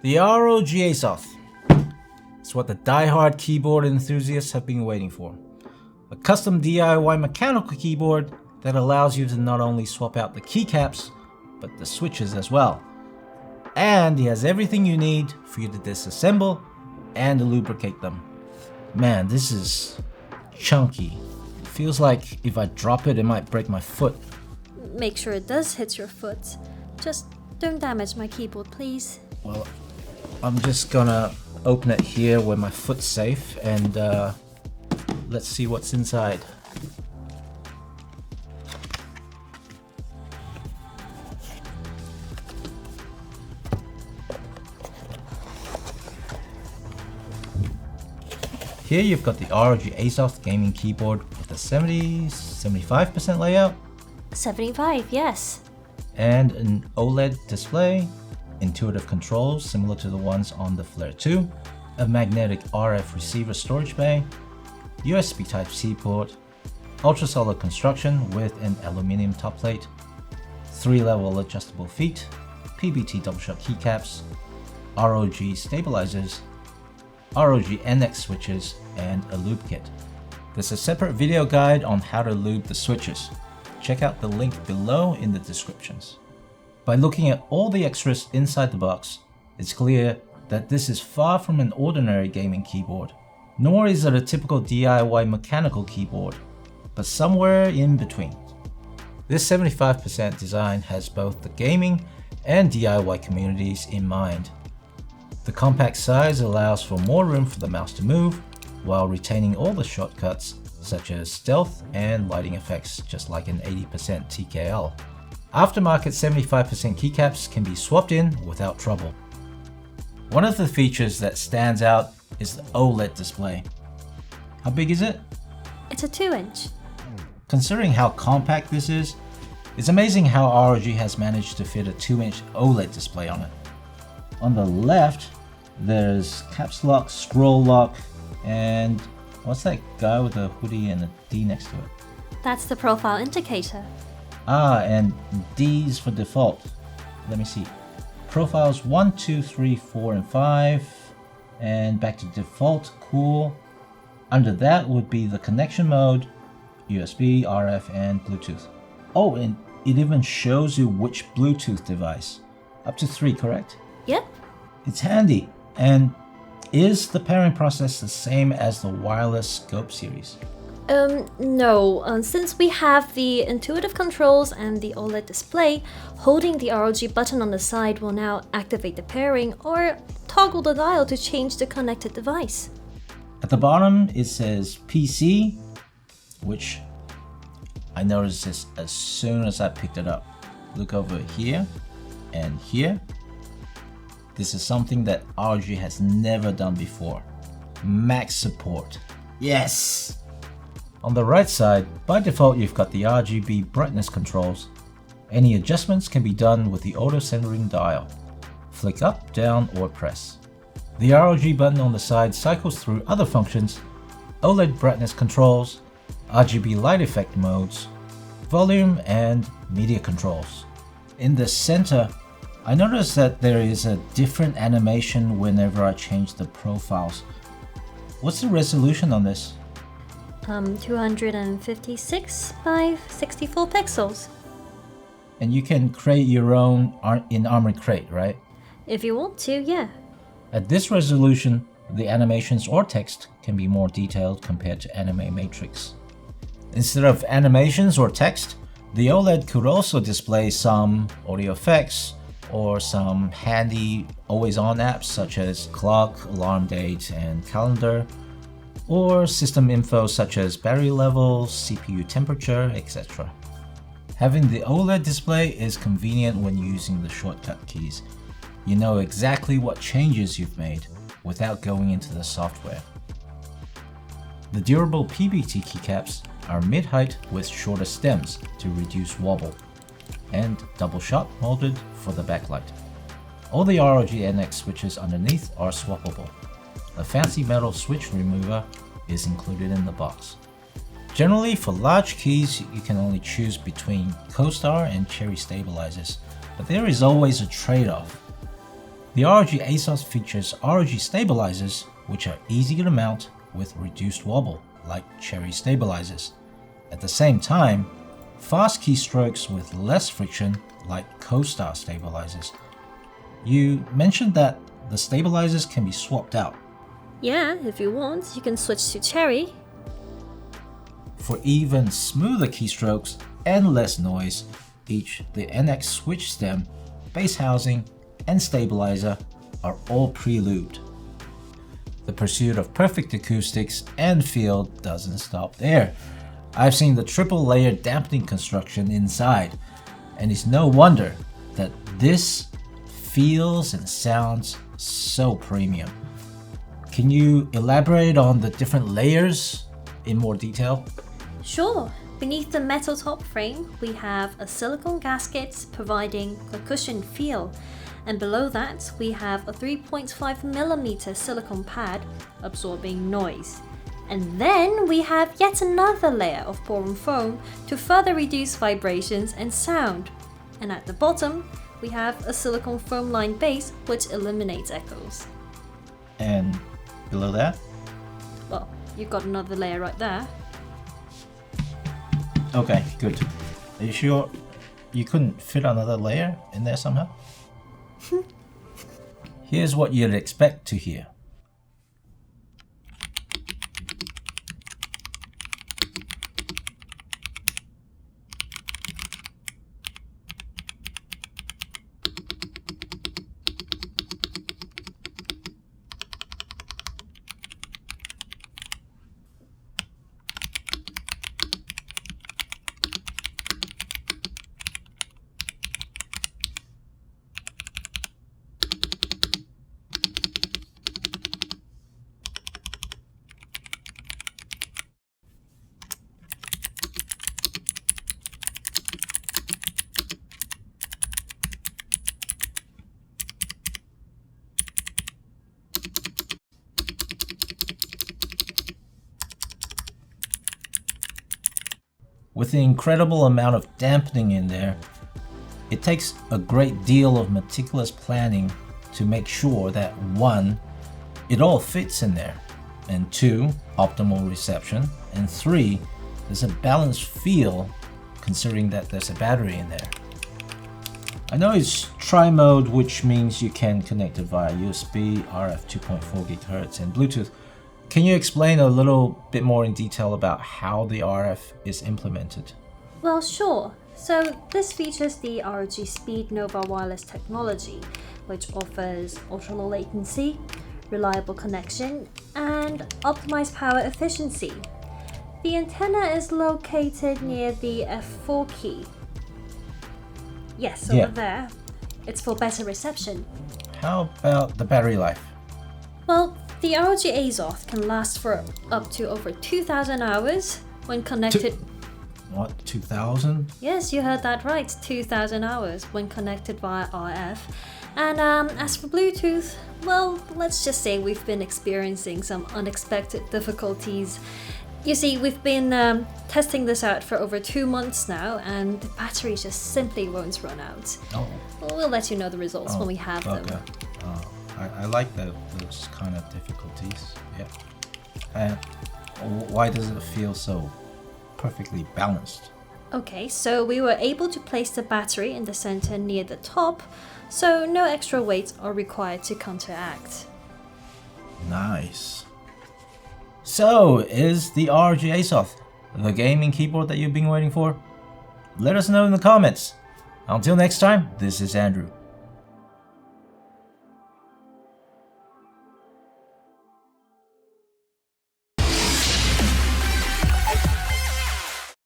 The ROG Azoth. It's what the die-hard keyboard enthusiasts have been waiting for. A custom DIY mechanical keyboard that allows you to not only swap out the keycaps, but the switches as well. And it has everything you need for you to disassemble and to lubricate them. Man, this is chunky. It feels like if I drop it, it might break my foot. Make sure it does hit your foot. Just don't damage my keyboard, please. Well, I'm just gonna open it here where my foot's safe and let's see what's inside. Here you've got the ROG Azoth gaming keyboard with a 75% layout. 75, yes. And an OLED display, intuitive controls similar to the ones on the Flare 2, a magnetic RF receiver storage bay, USB Type-C port, ultra-solid construction with an aluminium top plate, 3-level adjustable feet, PBT Doubleshot keycaps, ROG stabilizers, ROG NX switches, and a lube kit. There's a separate video guide on how to lube the switches. Check out the link below in the descriptions. By looking at all the extras inside the box, it's clear that this is far from an ordinary gaming keyboard, nor is it a typical DIY mechanical keyboard, but somewhere in between. This 75% design has both the gaming and DIY communities in mind. The compact size allows for more room for the mouse to move, while retaining all the shortcuts such as stealth and lighting effects, just like an 80% TKL. Aftermarket 75% keycaps can be swapped in without trouble. One of the features that stands out is the OLED display. How big is it? It's a 2-inch. Considering how compact this is, it's amazing how ROG has managed to fit a 2-inch OLED display on it. On the left, there's caps lock, scroll lock, and what's that guy with a hoodie and a D next to it? That's the profile indicator. And D's for default. Let me see. Profiles 1, 2, 3, 4, and 5. And back to default, cool. Under that would be the connection mode, USB, RF, and Bluetooth. Oh, and it even shows you which Bluetooth device. Up to 3, correct? Yep. It's handy. And is the pairing process the same as the wireless Scope series? No. Since we have the intuitive controls and the OLED display, holding the ROG button on the side will now activate the pairing or toggle the dial to change the connected device. At the bottom it says PC, which I noticed this as soon as I picked it up. Look over here and here. This is something that ROG has never done before. Max support. Yes! On the right side, by default you've got the RGB brightness controls. Any adjustments can be done with the auto centering dial. Flick up, down, or press. The ROG button on the side cycles through other functions, OLED brightness controls, RGB light effect modes, volume, and media controls. In the center, I noticed that there is a different animation whenever I change the profiles. What's the resolution on this? 256 by 64 pixels. And you can create your own in Armored Crate, right? If you want to, yeah. At this resolution, the animations or text can be more detailed compared to Anime Matrix. Instead of animations or text, the OLED could also display some audio effects or some handy always-on apps such as clock, alarm date, and calendar, or system info such as battery level, CPU temperature, etc. Having the OLED display is convenient when using the shortcut keys. You know exactly what changes you've made without going into the software. The durable PBT keycaps are mid-height with shorter stems to reduce wobble, and double-shot molded for the backlight. All the ROG NX switches underneath are swappable. A fancy metal switch remover is included in the box. Generally, for large keys, you can only choose between CoStar and Cherry stabilizers, but there is always a trade-off. The ROG Azoth features ROG stabilizers, which are easy to mount with reduced wobble, like cherry stabilizers. At the same time, fast keystrokes with less friction, like Co-Star stabilizers. You mentioned that the stabilizers can be swapped out. Yeah, if you want, you can switch to cherry. For even smoother keystrokes and less noise, each the NX switch stem, base housing, and stabilizer are all pre-lubed. The pursuit of perfect acoustics and feel doesn't stop there. I've seen the triple layer dampening construction inside, and it's no wonder that this feels and sounds so premium. Can you elaborate on the different layers in more detail? Sure. Beneath the metal top frame, we have a silicone gasket providing a cushioned feel. And below that, we have a 3.5mm silicone pad absorbing noise. And then we have yet another layer of boron foam to further reduce vibrations and sound. And at the bottom, we have a silicone foam lined base which eliminates echoes. And below that? Well, you've got another layer right there. Okay, good. Are you sure you couldn't fit another layer in there somehow? Here's what you'd expect to hear. With the incredible amount of dampening in there, it takes a great deal of meticulous planning to make sure that 1, it all fits in there, and 2, optimal reception, and 3, there's a balanced feel considering that there's a battery in there. I know it's tri-mode, which means you can connect it via USB, RF 2.4 GHz, and Bluetooth. Can you explain a little bit more in detail about how the RF is implemented? Well, sure. So this features the ROG SpeedNova wireless technology, which offers ultra-low latency, reliable connection, and optimized power efficiency. The antenna is located near the F4 key. Yes, over there. It's for better reception. How about the battery life? Well, the ROG Azoth can last for up to over 2,000 hours when connected. What, 2,000? Yes, you heard that right, 2,000 hours when connected via RF. And as for Bluetooth, well, let's just say we've been experiencing some unexpected difficulties. You see, we've been testing this out for over 2 months now, and the battery just simply won't run out. Oh. We'll let you know the results when we have them. I like those kind of difficulties. Yeah. And why does it feel so perfectly balanced? Okay, so we were able to place the battery in the center near the top, so no extra weight are required to counteract. Nice. So, is the ROG Azoth the gaming keyboard that you've been waiting for? Let us know in the comments. Until next time, this is Andrew.